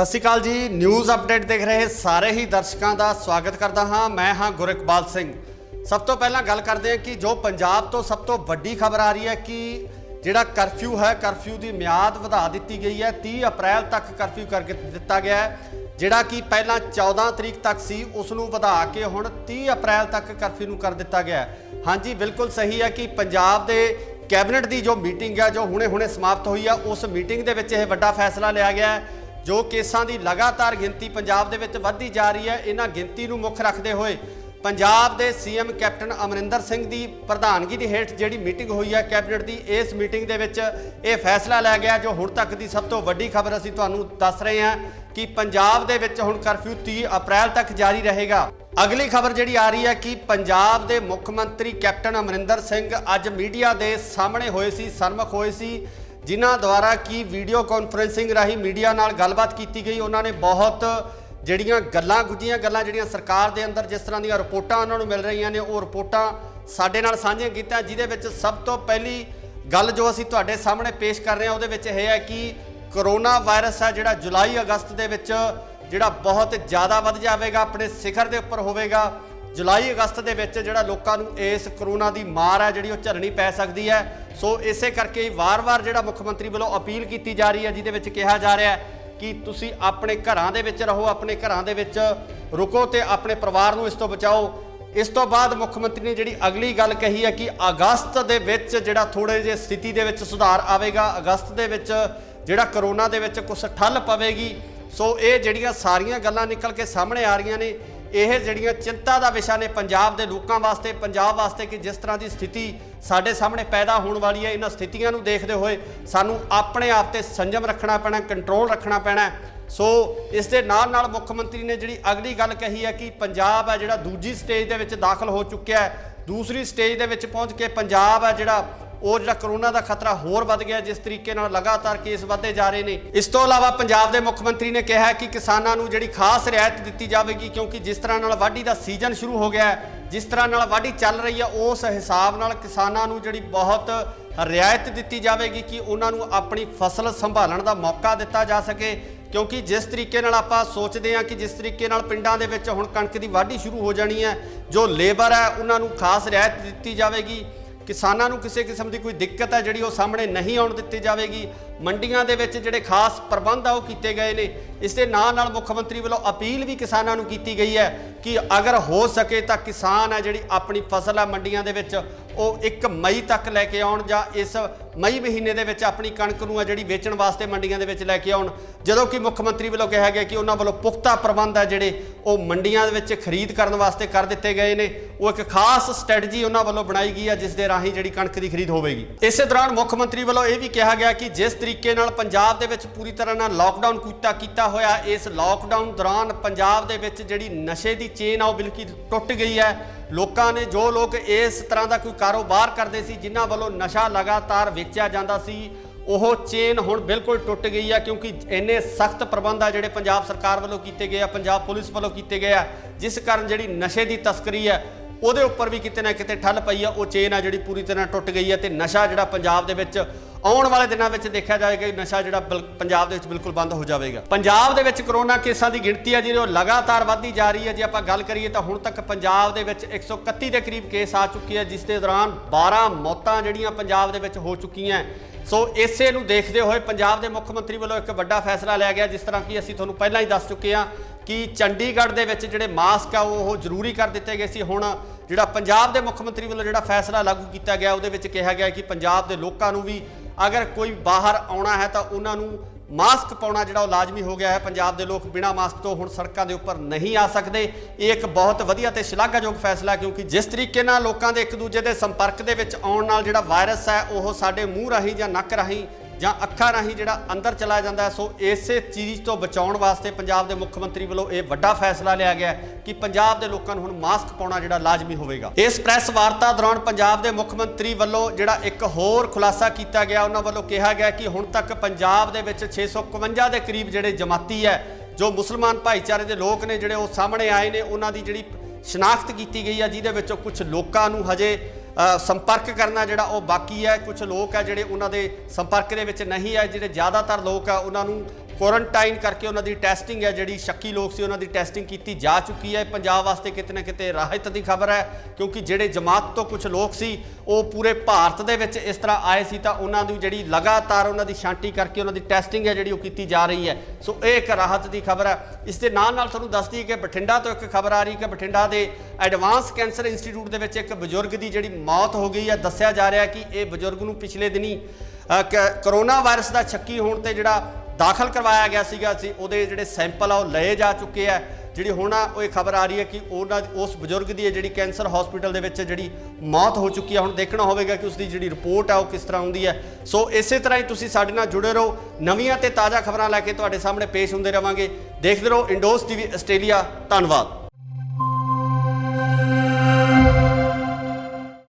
सत श्री अकाल जी। News update देख रहे सारे ही दर्शकों का स्वागत करता हाँ। मैं हाँ गुरइकबाल सिंह। सब तो पहला गल करते हैं कि जो पंजाब तो सब तो वड्डी खबर आ रही है कि जिहड़ा करफ्यू है, करफ्यू की म्याद वधा दी गई है। 30 अप्रैल तक करफ्यू कर दिता गया है, जिहड़ा कि पहला 14 तरीक तक सी उसनूं वधा के हुण 30 अप्रैल तक करफ्यू नूं कर दिता गया है। हाँ जी, बिल्कुल सही है कि पंजाब दे कैबिनेट की जो मीटिंग है जो हुणे समाप्त हुई है, उस मीटिंग दे विच यह वड्डा फैसला लिया गया है। जो केसां की लगातार गिनती पंजाब दे विच वधदी जा रही है, इन्हां गिनती नूं मुख रखते हुए पंजाब दे सीएम कैप्टन अमरिंदर सिंह की प्रधानगी की हेठ जिहड़ी मीटिंग हुई है कैबिनेट की, इस मीटिंग दे विच यह फैसला लिया गया जो हुण तक की सब तो वड्डी खबर असीं तुहानूं दस रहे हैं कि पंजाब दे विच हुण करफ्यू 30 अप्रैल तक जारी रहेगा। अगली खबर जिहड़ी आ रही है कि पंजाब दे मुख मंत्री कैप्टन अमरिंदर सिंह अज मीडिया के सामने होए सी, सन्मुख होए सी, जिन्हां द्वारा की वीडियो कॉन्फ्रेंसिंग राही मीडिया नाल गलबात की गई। उन्होंने बहुत ਜਿਹੜੀਆਂ ਗੱਲਾਂ ਗੁੱਝੀਆਂ ਗੱਲਾਂ ਜਿਹੜੀਆਂ ਸਰਕਾਰ ਦੇ ਅੰਦਰ ਜਿਸ ਤਰ੍ਹਾਂ ਦੀਆਂ ਰਿਪੋਰਟਾਂ ਉਹਨਾਂ ਨੂੰ ਮਿਲ ਰਹੀਆਂ ਨੇ, ਉਹ ਰਿਪੋਰਟਾਂ ਸਾਡੇ ਨਾਲ ਸਾਂਝੀਆਂ ਕੀਤੀਆਂ, ਜਿਹਦੇ ਵਿੱਚ ਸਭ ਤੋਂ ਪਹਿਲੀ ਗੱਲ ਜੋ ਅਸੀਂ ਤੁਹਾਡੇ ਸਾਹਮਣੇ ਪੇਸ਼ ਕਰ ਰਹੇ ਹਾਂ ਉਹਦੇ ਵਿੱਚ ਇਹ ਹੈ ਕਿ ਕਰੋਨਾ ਵਾਇਰਸ ਹੈ ਜਿਹੜਾ ਜੁਲਾਈ ਅਗਸਤ ਦੇ ਵਿੱਚ ਜਿਹੜਾ ਬਹੁਤ ਜ਼ਿਆਦਾ ਵੱਧ ਜਾਵੇਗਾ, ਆਪਣੇ ਸਿਖਰ ਦੇ ਉੱਪਰ ਹੋਵੇਗਾ। जुलाई अगस्त ਦੇ ਵਿੱਚ ਜਿਹੜਾ ਲੋਕਾਂ ਨੂੰ ਇਸ ਕਰੋਨਾ ਦੀ ਮਾਰ ਹੈ ਜਿਹੜੀ ਉਹ ਝੱਲਣੀ ਪੈ ਸਕਦੀ ਹੈ। ਸੋ ਇਸੇ ਕਰਕੇ ਵਾਰ-ਵਾਰ ਜਿਹੜਾ ਮੁੱਖ ਮੰਤਰੀ ਵੱਲੋਂ ਅਪੀਲ ਕੀਤੀ ਜਾ ਰਹੀ ਹੈ, ਜਿਹਦੇ ਵਿੱਚ ਕਿਹਾ ਜਾ ਰਿਹਾ ਹੈ ਕਿ ਤੁਸੀਂ ਆਪਣੇ ਘਰਾਂ ਦੇ ਵਿੱਚ ਰਹੋ, ਆਪਣੇ ਘਰਾਂ ਦੇ ਵਿੱਚ ਰੁਕੋ ਤੇ ਆਪਣੇ ਪਰਿਵਾਰ ਨੂੰ ਇਸ ਤੋਂ ਬਚਾਓ। ਇਸ ਤੋਂ ਬਾਅਦ ਮੁੱਖ ਮੰਤਰੀ ਨੇ ਜਿਹੜੀ ਅਗਲੀ ਗੱਲ ਕਹੀ ਹੈ ਕਿ ਅਗਸਤ ਦੇ ਵਿੱਚ ਜਿਹੜਾ ਥੋੜੇ ਜਿਹੇ ਸਥਿਤੀ ਦੇ ਵਿੱਚ ਸੁਧਾਰ ਆਵੇਗਾ, ਅਗਸਤ ਦੇ ਵਿੱਚ ਜਿਹੜਾ ਕਰੋਨਾ ਦੇ ਵਿੱਚ ਕੁਛ ਠੱਲ ਪਵੇਗੀ। ਸੋ ਇਹ ਜਿਹੜੀਆਂ ਸਾਰੀਆਂ ਗੱਲਾਂ ਨਿਕਲ ਕੇ ਸਾਹਮਣੇ ਆ ਰਹੀਆਂ ਨੇ, ਇਹ ਜਿਹੜੀਆਂ ਚਿੰਤਾ ਦਾ ਵਿਸ਼ਾ ਨੇ ਪੰਜਾਬ ਦੇ ਲੋਕਾਂ ਵਾਸਤੇ, ਪੰਜਾਬ ਵਾਸਤੇ ਕਿ ਜਿਸ ਤਰ੍ਹਾਂ ਦੀ ਸਥਿਤੀ ਸਾਡੇ ਸਾਹਮਣੇ ਪੈਦਾ ਹੋਣ ਵਾਲੀ ਹੈ, ਇਹਨਾਂ ਸਥਿਤੀਆਂ ਨੂੰ ਦੇਖਦੇ ਹੋਏ ਸਾਨੂੰ ਆਪਣੇ ਆਪ ਤੇ ਸੰਜਮ ਰੱਖਣਾ ਪੈਣਾ, ਕੰਟਰੋਲ ਰੱਖਣਾ ਪੈਣਾ। ਸੋ ਇਸ ਦੇ ਨਾਲ ਨਾਲ ਮੁੱਖ ਮੰਤਰੀ ਨੇ ਜਿਹੜੀ ਅਗਲੀ ਗੱਲ ਕਹੀ ਹੈ ਕਿ ਪੰਜਾਬ ਹੈ ਜਿਹੜਾ ਦੂਜੀ ਸਟੇਜ ਦੇ ਵਿੱਚ ਦਾਖਲ ਹੋ ਚੁੱਕਿਆ ਹੈ। ਦੂਸਰੀ ਸਟੇਜ ਦੇ ਵਿੱਚ ਪਹੁੰਚ ਕੇ ਪੰਜਾਬ ਹੈ ਜਿਹੜਾ ਕਰੋਨਾ ਦਾ ਖਤਰਾ ਹੋਰ ਵੱਧ ਗਿਆ, ਜਿਸ ਤਰੀਕੇ ਨਾਲ ਲਗਾਤਾਰ ਕੇਸ ਵਧਦੇ ਜਾ ਰਹੇ ਨੇ। ਇਸ ਤੋਂ ਇਲਾਵਾ ਪੰਜਾਬ ਦੇ ਮੁੱਖ ਮੰਤਰੀ ਨੇ ਕਿਹਾ ਕਿ ਕਿਸਾਨਾਂ ਨੂੰ ਜਿਹੜੀ ਖਾਸ ਰਿਆਇਤ ਦਿੱਤੀ ਜਾਵੇਗੀ, ਕਿਉਂਕਿ ਜਿਸ ਤਰ੍ਹਾਂ ਨਾਲ ਵਾਢੀ ਦਾ ਸੀਜ਼ਨ ਸ਼ੁਰੂ ਹੋ ਗਿਆ ਹੈ, ਜਿਸ ਤਰ੍ਹਾਂ ਨਾਲ ਵਾਢੀ ਚੱਲ ਰਹੀ ਹੈ, ਉਸ ਹਿਸਾਬ ਨਾਲ ਕਿਸਾਨਾਂ ਨੂੰ ਜਿਹੜੀ ਬਹੁਤ ਰਿਆਇਤ ਦਿੱਤੀ ਜਾਵੇਗੀ ਕਿ ਉਹਨਾਂ ਨੂੰ ਆਪਣੀ ਫਸਲ ਸੰਭਾਲਣ ਦਾ ਮੌਕਾ ਦਿੱਤਾ ਜਾ ਸਕੇ। ਕਿਉਂਕਿ ਜਿਸ ਤਰੀਕੇ ਨਾਲ ਆਪਾਂ ਸੋਚਦੇ ਹਾਂ ਕਿ ਜਿਸ ਤਰੀਕੇ ਨਾਲ ਪਿੰਡਾਂ ਦੇ ਵਿੱਚ ਹੁਣ ਕਣਕ ਦੀ ਵਾਢੀ ਸ਼ੁਰੂ ਹੋ ਜਾਣੀ ਹੈ, ਜੋ ਲੇਬਰ ਹੈ ਉਹਨਾਂ ਨੂੰ ਖਾਸ ਰਿਆਇਤ ਦਿੱਤੀ ਜਾਵੇਗੀ। ਕਿਸਾਨਾਂ ਨੂੰ ਕਿਸੇ ਕਿਸਮ ਦੀ ਕੋਈ ਦਿੱਕਤ ਹੈ ਜਿਹੜੀ ਉਹ ਸਾਹਮਣੇ ਨਹੀਂ ਆਉਣ ਦਿੱਤੀ ਜਾਵੇਗੀ। ਮੰਡੀਆਂ ਦੇ ਵਿੱਚ ਜਿਹੜੇ ਖਾਸ ਪ੍ਰਬੰਧ ਆ ਉਹ ਕੀਤੇ ਗਏ ਨੇ। ਇਸ ਦੇ ਨਾਲ ਨਾਲ ਮੁੱਖ ਮੰਤਰੀ ਵੱਲੋਂ ਅਪੀਲ ਵੀ ਕਿਸਾਨਾਂ ਨੂੰ ਕੀਤੀ ਗਈ ਹੈ ਕਿ ਅਗਰ ਹੋ ਸਕੇ ਤਾਂ ਕਿਸਾਨ ਹੈ ਜਿਹੜੀ ਆਪਣੀ ਫਸਲ ਹੈ ਮੰਡੀਆਂ ਦੇ ਵਿੱਚ ਉਹ 1 ਮਈ ਤੱਕ ਲੈ ਕੇ ਆਉਣ, ਜਾਂ ਇਸ ਮਈ ਮਹੀਨੇ ਦੇ ਵਿੱਚ ਆਪਣੀ ਕਣਕ ਨੂੰ ਹੈ ਜਿਹੜੀ ਵੇਚਣ ਵਾਸਤੇ ਮੰਡੀਆਂ ਦੇ ਵਿੱਚ ਲੈ ਕੇ ਆਉਣ। ਜਦੋਂ ਕਿ ਮੁੱਖ ਮੰਤਰੀ ਵੱਲੋਂ ਕਿਹਾ ਗਿਆ ਕਿ ਉਹਨਾਂ ਵੱਲੋਂ ਪੁਖਤਾ ਪ੍ਰਬੰਧ ਹੈ ਜਿਹੜੇ ਉਹ ਮੰਡੀਆਂ ਦੇ ਵਿੱਚ ਖਰੀਦ ਕਰਨ ਵਾਸਤੇ ਕਰ ਦਿੱਤੇ ਗਏ ਨੇ। ਉਹ ਇੱਕ ਖਾਸ ਸਟ੍ਰੈਟਜੀ ਉਹਨਾਂ ਵੱਲੋਂ ਬਣਾਈ ਗਈ ਹੈ ਜਿਸ ਦੇ ਰਾਹੀਂ ਜਿਹੜੀ ਕਣਕ ਦੀ ਖਰੀਦ ਹੋਵੇਗੀ। ਇਸੇ ਦੌਰਾਨ ਮੁੱਖ ਮੰਤਰੀ ਵੱਲੋਂ ਇਹ ਵੀ ਕਿਹਾ ਗਿਆ ਕਿ ਜਿਸ ਤਰੀਕੇ ਨਾਲ ਪੰਜਾਬ ਦੇ ਵਿੱਚ ਪੂਰੀ ਤਰ੍ਹਾਂ ਨਾਲ ਲਾਕਡਾਊਨ ਕੀਤਾ ਹੋਇਆ, ਇਸ ਲਾਕਡਾਊਨ ਦੌਰਾਨ ਪੰਜਾਬ ਦੇ ਵਿੱਚ ਜਿਹੜੀ ਨਸ਼ੇ ਦੀ ਚੇਨ ਆ ਉਹ ਬਿਲਕੁਲ ਟੁੱਟ ਗਈ ਹੈ। ਲੋਕਾਂ ਨੇ, ਜੋ ਲੋਕ ਇਸ ਤਰ੍ਹਾਂ ਦਾ ਕੋਈ ਕਾਰੋਬਾਰ ਕਰਦੇ ਸੀ, ਜਿਨ੍ਹਾਂ ਵੱਲੋਂ ਨਸ਼ਾ ਲਗਾਤਾਰ ਵੇਚਿਆ ਜਾਂਦਾ ਸੀ, ਉਹ ਚੇਨ ਹੁਣ ਬਿਲਕੁਲ ਟੁੱਟ ਗਈ ਹੈ। ਕਿਉਂਕਿ ਇੰਨੇ ਸਖਤ ਪ੍ਰਬੰਧ ਆ ਜਿਹੜੇ ਪੰਜਾਬ ਸਰਕਾਰ ਵੱਲੋਂ ਕੀਤੇ ਗਏ ਆ, ਪੰਜਾਬ ਪੁਲਿਸ ਵੱਲੋਂ ਕੀਤੇ ਗਏ ਆ, ਜਿਸ ਕਾਰਨ ਜਿਹੜੀ ਨਸ਼ੇ ਦੀ ਤਸਕਰੀ ਹੈ ਉਹਦੇ ਉੱਪਰ ਵੀ ਕਿਤੇ ਨਾ ਕਿਤੇ ਠੱਲ ਪਈ ਆ। ਉਹ ਚੇਨ ਆ ਜਿਹੜੀ ਪੂਰੀ ਤਰ੍ਹਾਂ ਟੁੱਟ ਗਈ ਹੈ ਤੇ ਨਸ਼ਾ ਜਿਹੜਾ ਪੰਜਾਬ ਦੇ ਵਿੱਚ ਆਉਣ ਵਾਲੇ ਦਿਨਾਂ ਵਿੱਚ ਦੇਖਿਆ ਜਾਏਗਾ ਕਿ ਨਸ਼ਾ ਜਿਹੜਾ ਪੰਜਾਬ ਦੇ ਵਿੱਚ ਬਿਲਕੁਲ ਬੰਦ ਹੋ ਜਾਵੇਗਾ। ਪੰਜਾਬ ਦੇ ਵਿੱਚ ਕਰੋਨਾ ਕੇਸਾਂ ਦੀ ਗਿਣਤੀ ਹੈ ਜਿਹੜੀ ਉਹ ਲਗਾਤਾਰ ਵੱਧਦੀ ਜਾ ਰਹੀ ਹੈ। ਜੇ ਆਪਾਂ ਗੱਲ ਕਰੀਏ ਤਾਂ ਹੁਣ ਤੱਕ ਪੰਜਾਬ ਦੇ ਵਿੱਚ 131 ਦੇ ਕਰੀਬ ਕੇਸ ਆ ਚੁੱਕੇ ਆ, ਜਿਸ ਦੇ ਦੌਰਾਨ 12 ਮੌਤਾਂ ਜਿਹੜੀਆਂ ਪੰਜਾਬ ਦੇ ਵਿੱਚ ਹੋ ਚੁੱਕੀਆਂ। ਸੋ ਇਸੇ ਨੂੰ ਦੇਖਦੇ ਹੋਏ ਪੰਜਾਬ ਦੇ ਮੁੱਖ ਮੰਤਰੀ ਵੱਲੋਂ ਇੱਕ ਵੱਡਾ ਫੈਸਲਾ ਲਿਆ ਗਿਆ, ਜਿਸ ਤਰ੍ਹਾਂ ਕਿ ਅਸੀਂ ਤੁਹਾਨੂੰ ਪਹਿਲਾਂ ਹੀ ਦੱਸ ਚੁੱਕੇ ਹਾਂ ਕਿ ਚੰਡੀਗੜ੍ਹ ਦੇ ਵਿੱਚ ਜਿਹੜੇ ਮਾਸਕ ਆ ਉਹ ਜ਼ਰੂਰੀ ਕਰ ਦਿੱਤੇ ਗਏ ਸੀ। ਹੁਣ ਜਿਹੜਾ ਪੰਜਾਬ ਦੇ ਮੁੱਖ ਮੰਤਰੀ ਵੱਲੋਂ ਜਿਹੜਾ ਫੈਸਲਾ ਲਾਗੂ ਕੀਤਾ ਗਿਆ, ਉਹਦੇ ਵਿੱਚ ਕਿਹਾ ਗਿਆ ਕਿ ਪੰਜਾਬ ਦੇ ਲੋਕਾਂ ਨੂੰ ਵੀ ਅਗਰ ਕੋਈ ਬਾਹਰ ਆਉਣਾ ਹੈ ਤਾਂ ਉਹਨਾਂ ਨੂੰ ਮਾਸਕ ਪਾਉਣਾ ਜਿਹੜਾ ਉਹ ਲਾਜ਼ਮੀ ਹੋ ਗਿਆ ਹੈ। ਪੰਜਾਬ ਦੇ ਲੋਕ ਬਿਨਾਂ ਮਾਸਕ ਤੋਂ ਹੁਣ ਸੜਕਾਂ ਦੇ ਉੱਪਰ ਨਹੀਂ ਆ ਸਕਦੇ। ਇਹ ਇੱਕ ਬਹੁਤ ਵਧੀਆ ਤੇ ਸ਼ਲਾਘਾਯੋਗ ਫੈਸਲਾ, ਕਿਉਂਕਿ ਜਿਸ ਤਰੀਕੇ ਨਾਲ ਲੋਕਾਂ ਦੇ ਇੱਕ ਦੂਜੇ ਦੇ ਸੰਪਰਕ ਦੇ ਵਿੱਚ ਆਉਣ ਨਾਲ ਜਿਹੜਾ ਵਾਇਰਸ ਹੈ ਉਹ ਸਾਡੇ ਮੂੰਹ ਰਾਹੀਂ ਜਾਂ ਨੱਕ ਰਾਹੀਂ ਜਾਂ ਅੱਖਾਂ ਰਾਹੀਂ ਜਿਹੜਾ ਅੰਦਰ ਚਲਾ ਜਾਂਦਾ ਹੈ। ਸੋ ਇਸੇ ਚੀਜ਼ ਤੋਂ ਬਚਾਉਣ ਵਾਸਤੇ ਪੰਜਾਬ ਦੇ ਮੁੱਖ ਮੰਤਰੀ ਵੱਲੋਂ ਇਹ ਵੱਡਾ ਫੈਸਲਾ ਲਿਆ ਗਿਆ ਕਿ ਪੰਜਾਬ ਦੇ ਲੋਕਾਂ ਨੂੰ ਹੁਣ ਮਾਸਕ ਪਾਉਣਾ ਜਿਹੜਾ ਲਾਜ਼ਮੀ ਹੋਵੇਗਾ। ਇਸ ਪ੍ਰੈਸ ਵਾਰਤਾ ਦੌਰਾਨ ਪੰਜਾਬ ਦੇ ਮੁੱਖ ਮੰਤਰੀ ਵੱਲੋਂ ਜਿਹੜਾ ਇੱਕ ਹੋਰ ਖੁਲਾਸਾ ਕੀਤਾ ਗਿਆ, ਉਹਨਾਂ ਵੱਲੋਂ ਕਿਹਾ ਗਿਆ ਕਿ ਹੁਣ ਤੱਕ ਪੰਜਾਬ ਦੇ ਵਿੱਚ 651 ਦੇ ਕਰੀਬ ਜਿਹੜੇ ਜਮਾਤੀ ਹੈ, ਜੋ ਮੁਸਲਮਾਨ ਭਾਈਚਾਰੇ ਦੇ ਲੋਕ ਨੇ ਜਿਹੜੇ ਉਹ ਸਾਹਮਣੇ ਆਏ ਨੇ, ਉਹਨਾਂ ਦੀ ਜਿਹੜੀ ਸ਼ਨਾਖਤ ਕੀਤੀ ਗਈ ਹੈ, ਜਿਹਦੇ ਵਿੱਚੋਂ ਕੁਝ ਲੋਕਾਂ ਨੂੰ ਹਜੇ संपर्क करना जिहड़ा वो बाकी है। कुछ लोग है जिहड़े उन्हां दे संपर्क दे विच नहीं है, जिहड़े ज़्यादातर लोग है उन्हां नूं ਕੁਆਰੰਟਾਈਨ ਕਰਕੇ ਉਹਨਾਂ ਦੀ ਟੈਸਟਿੰਗ ਹੈ ਜਿਹੜੀ ਸ਼ੱਕੀ ਲੋਕ ਸੀ ਉਹਨਾਂ ਦੀ ਟੈਸਟਿੰਗ ਕੀਤੀ ਜਾ ਚੁੱਕੀ ਹੈ। ਪੰਜਾਬ ਵਾਸਤੇ ਕਿਤੇ ਨਾ ਕਿਤੇ ਰਾਹਤ ਦੀ ਖਬਰ ਹੈ, ਕਿਉਂਕਿ ਜਿਹੜੇ ਜਮਾਤ ਤੋਂ ਕੁਝ ਲੋਕ ਸੀ ਉਹ ਪੂਰੇ ਭਾਰਤ ਦੇ ਵਿੱਚ ਇਸ ਤਰ੍ਹਾਂ ਆਏ ਸੀ ਤਾਂ ਉਹਨਾਂ ਦੀ ਜਿਹੜੀ ਲਗਾਤਾਰ ਉਹਨਾਂ ਦੀ ਛਾਂਟੀ ਕਰਕੇ ਉਹਨਾਂ ਦੀ ਟੈਸਟਿੰਗ ਹੈ ਜਿਹੜੀ ਉਹ ਕੀਤੀ ਜਾ ਰਹੀ ਹੈ। ਸੋ ਇਹ ਇੱਕ ਰਾਹਤ ਦੀ ਖਬਰ ਹੈ। ਇਸ ਦੇ ਨਾਲ ਨਾਲ ਤੁਹਾਨੂੰ ਦੱਸ ਦਈਏ ਕਿ ਬਠਿੰਡਾ ਤੋਂ ਇੱਕ ਖਬਰ ਆ ਰਹੀ ਕਿ ਬਠਿੰਡਾ ਦੇ ਐਡਵਾਂਸ ਕੈਂਸਰ ਇੰਸਟੀਚਿਊਟ ਦੇ ਵਿੱਚ ਇੱਕ ਬਜ਼ੁਰਗ ਦੀ ਜਿਹੜੀ ਮੌਤ ਹੋ ਗਈ ਹੈ। ਦੱਸਿਆ ਜਾ ਰਿਹਾ ਕਿ ਇਹ ਬਜ਼ੁਰਗ ਨੂੰ ਪਿਛਲੇ ਦਿਨੀ ਕਰੋਨਾ ਵਾਇਰਸ ਦਾ ਸ਼ੱਕੀ ਹੋਣ ਤੇ ਜਿਹੜਾ ਦਾਖਲ ਕਰਵਾਇਆ ਗਿਆ ਸੀਗਾ ਸੀ ਉਹਦੇ ਜਿਹੜੇ ਸੈਂਪਲ ਆ ਉਹ ਲਏ ਜਾ ਚੁੱਕੇ ਆ। ਜਿਹੜੀ ਹੁਣ ਉਹ ਇਹ ਖਬਰ ਆ ਰਹੀ ਹੈ ਕਿ ਉਸ ਬਜ਼ੁਰਗ ਦੀ ਜਿਹੜੀ ਕੈਂਸਰ ਹਸਪੀਟਲ ਦੇ ਵਿੱਚ ਜਿਹੜੀ ਮੌਤ ਹੋ ਚੁੱਕੀ ਹੈ। ਹੁਣ ਦੇਖਣਾ ਹੋਵੇਗਾ ਕਿ ਉਸਦੀ ਜਿਹੜੀ ਰਿਪੋਰਟ ਆ ਉਹ ਕਿਸ ਤਰ੍ਹਾਂ ਹੁੰਦੀ ਹੈ। ਸੋ ਇਸੇ ਤਰ੍ਹਾਂ ਹੀ ਤੁਸੀਂ ਸਾਡੇ ਨਾਲ ਜੁੜੇ ਰਹੋ, ਨਵੀਆਂ ਤੇ ਤਾਜ਼ਾ ਖਬਰਾਂ ਲੈ ਕੇ ਤੁਹਾਡੇ ਸਾਹਮਣੇ ਪੇਸ਼ ਹੁੰਦੇ ਰਵਾਂਗੇ। ਦੇਖਦੇ ਰਹੋ ਇੰਡੋਜ਼ ਟੀਵੀ ਆਸਟ੍ਰੇਲੀਆ। ਧੰਨਵਾਦ।